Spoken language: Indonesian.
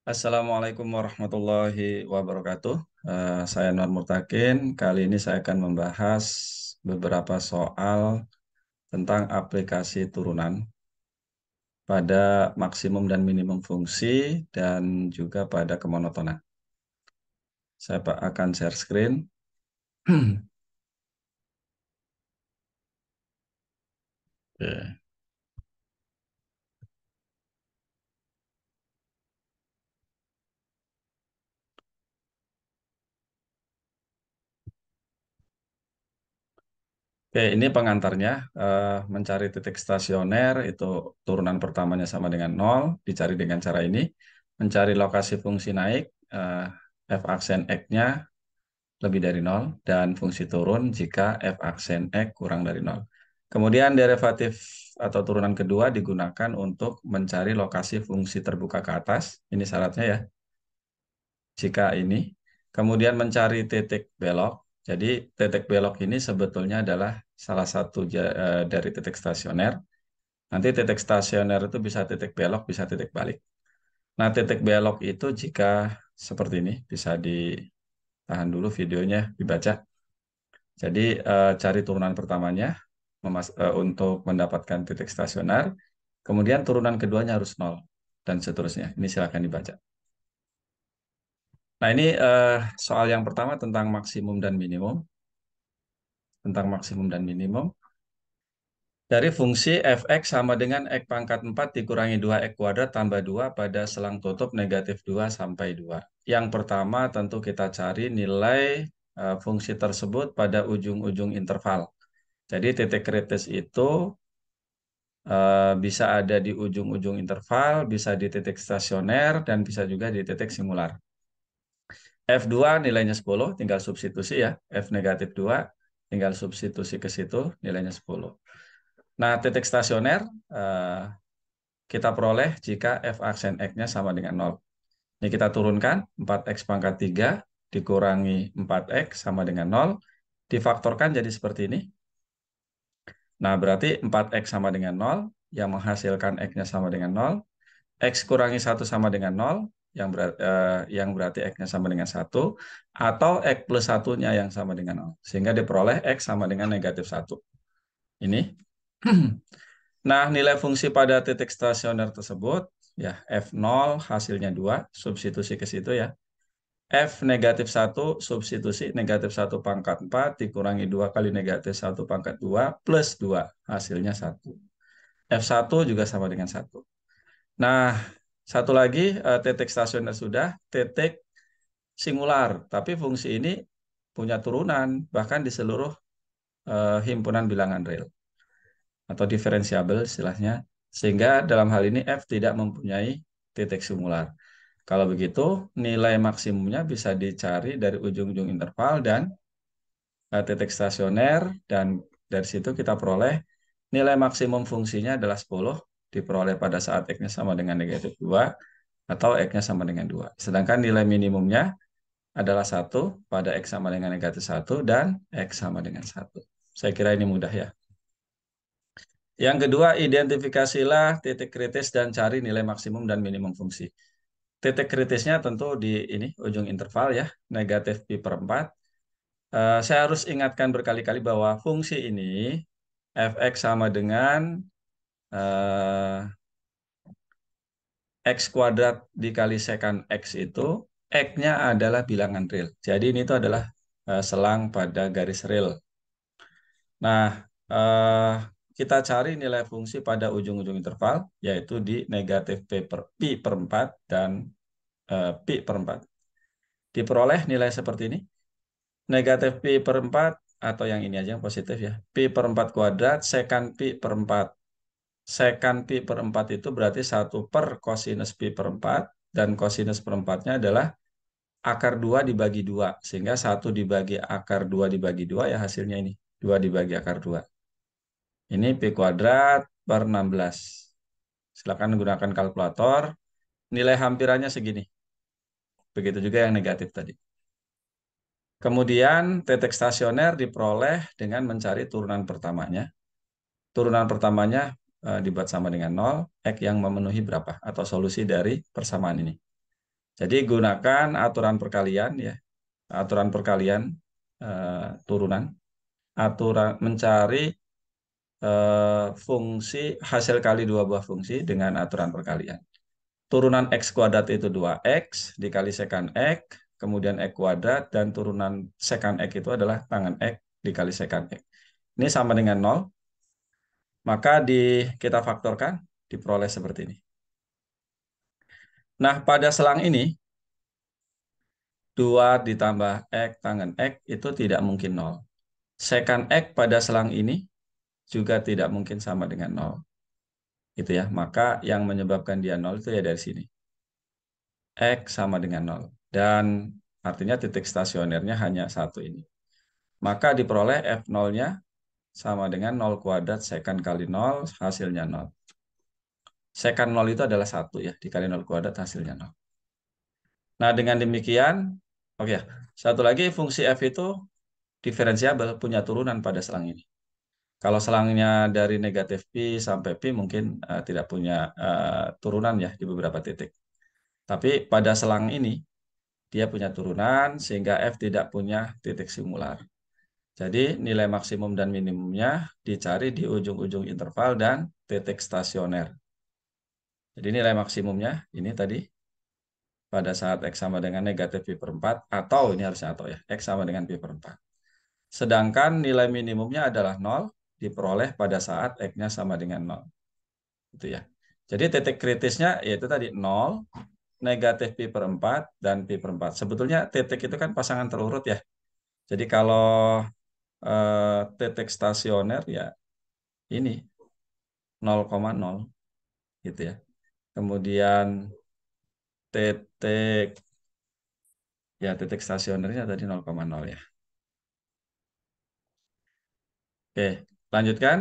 Assalamualaikum warahmatullahi wabarakatuh. Saya Nur Murtakin. Kali ini saya akan membahas beberapa soal tentang aplikasi turunan pada maksimum dan minimum fungsi dan juga pada kemonotonan. Saya akan share screen. Oke. Oke, ini pengantarnya. Mencari titik stasioner itu turunan pertamanya sama dengan 0, dicari dengan cara ini. Mencari lokasi fungsi naik, f aksen x-nya lebih dari 0 dan fungsi turun jika f aksen x kurang dari 0. Kemudian derivatif atau turunan kedua digunakan untuk mencari lokasi fungsi terbuka ke atas. Ini syaratnya ya. Jika ini. Kemudian mencari titik belok. Jadi titik belok ini sebetulnya adalah salah satu dari titik stasioner. Nanti titik stasioner itu bisa titik belok, bisa titik balik. Nah, titik belok itu jika seperti ini, bisa ditahan dulu videonya, dibaca. Jadi cari turunan pertamanya untuk mendapatkan titik stasioner. Kemudian turunan keduanya harus 0 dan seterusnya. Ini silakan dibaca. Nah, ini soal yang pertama tentang maksimum dan minimum. Tentang maksimum dan minimum. Dari fungsi fx sama dengan x pangkat 4 dikurangi 2x kuadrat tambah 2 pada selang tutup negatif 2 sampai 2. Yang pertama tentu kita cari nilai fungsi tersebut pada ujung-ujung interval. Jadi titik kritis itu bisa ada di ujung-ujung interval, bisa di titik stasioner, dan bisa juga di titik singular. F2 nilainya 10, tinggal substitusi ya. F negatif 2, tinggal substitusi ke situ, nilainya 10. Nah, titik stasioner kita peroleh jika F aksen X-nya sama dengan 0. Ini kita turunkan, 4X pangkat 3 dikurangi 4X sama dengan 0. Difaktorkan jadi seperti ini. Nah, berarti 4X sama dengan 0, yang menghasilkan X-nya sama dengan 0. X kurangi 1 sama dengan 0, yang berarti X-nya sama dengan 1, atau X plus 1-nya yang sama dengan 0. Sehingga diperoleh X sama dengan negatif 1. Ini. Nah, nilai fungsi pada titik stasioner tersebut, ya F0 hasilnya 2, substitusi ke situ ya. F negatif 1, substitusi negatif 1 pangkat 4 dikurangi 2 kali negatif 1 pangkat 2 plus 2, hasilnya 1. F1 juga sama dengan 1. Nah, satu lagi titik stasioner sudah, titik singular. Tapi fungsi ini punya turunan, bahkan di seluruh himpunan bilangan real atau diferensiabel istilahnya. Sehingga dalam hal ini F tidak mempunyai titik singular. Kalau begitu, nilai maksimumnya bisa dicari dari ujung-ujung interval dan titik stasioner, dan dari situ kita peroleh nilai maksimum fungsinya adalah 10, diperoleh pada saat X-nya sama dengan negatif 2, atau X-nya sama dengan 2. Sedangkan nilai minimumnya adalah 1 pada X sama dengan negatif 1 dan X sama dengan 1. Saya kira ini mudah ya. Yang kedua, identifikasilah titik kritis dan cari nilai maksimum dan minimum fungsi. Titik kritisnya tentu di ini, ujung interval ya, negatif pi per 4. Saya harus ingatkan berkali-kali bahwa fungsi ini, fx sama dengan eh, x kuadrat dikali sekant x itu, x-nya adalah bilangan real. Jadi ini itu adalah selang pada garis real. Nah, kita cari nilai fungsi pada ujung-ujung interval, yaitu di negatif pi per 4 dan pi per 4. Diperoleh nilai seperti ini. Negatif pi per 4, atau yang ini aja yang positif ya. Pi per 4 kuadrat, sekant pi per 4. Sekant pi per 4 itu berarti 1 per kosinus pi per 4. Dan kosinus per 4-nya adalah akar 2 dibagi 2. Sehingga 1 dibagi akar 2 dibagi 2 ya hasilnya ini. 2 dibagi akar 2. Ini pi kuadrat per 16. Silakan gunakan kalkulator. Nilai hampirannya segini. Begitu juga yang negatif tadi. Kemudian titik stasioner diperoleh dengan mencari turunan pertamanya. Turunan pertamanya dibuat sama dengan 0, X yang memenuhi berapa? Atau solusi dari persamaan ini. Jadi gunakan aturan perkalian ya, aturan perkalian turunan, aturan mencari fungsi hasil kali dua buah fungsi dengan aturan perkalian. Turunan x kuadrat itu 2x dikali sekant x, kemudian x kuadrat, dan turunan sekant x itu adalah tangan x dikali sekant x. Ini sama dengan 0, maka kita faktorkan, diperoleh seperti ini. Nah, pada selang ini, 2 ditambah x tangen x itu tidak mungkin 0. Sekant x pada selang ini juga tidak mungkin sama dengan 0. Gitu ya. Maka yang menyebabkan dia 0 itu ya dari sini. X sama dengan 0. Dan artinya titik stasionernya hanya satu ini. Maka diperoleh F0-nya sama dengan 0 kuadrat sekant kali 0 hasilnya 0. Sekant 0 itu adalah 1 ya, dikali 0 kuadrat hasilnya 0. Nah, dengan demikian, oke ya, satu lagi fungsi F itu diferensiabel, punya turunan pada selang ini. Kalau selangnya dari negatif pi sampai pi mungkin tidak punya turunan ya di beberapa titik. Tapi pada selang ini, dia punya turunan sehingga F tidak punya titik singular. Jadi nilai maksimum dan minimumnya dicari di ujung-ujung interval dan titik stasioner. Jadi nilai maksimumnya ini tadi pada saat X sama dengan negatif pi per 4, atau ini harusnya atau ya, X sama dengan pi per 4. Sedangkan nilai minimumnya adalah 0 diperoleh pada saat X-nya sama dengan 0. Gitu ya. Jadi titik kritisnya yaitu tadi 0, negatif pi per 4, dan pi per 4. Sebetulnya titik itu kan pasangan terurut ya. Jadi kalau titik stasioner ya ini 0,0 gitu ya. Kemudian titik ya titik stasionernya tadi 0,0 ya. Oke, lanjutkan.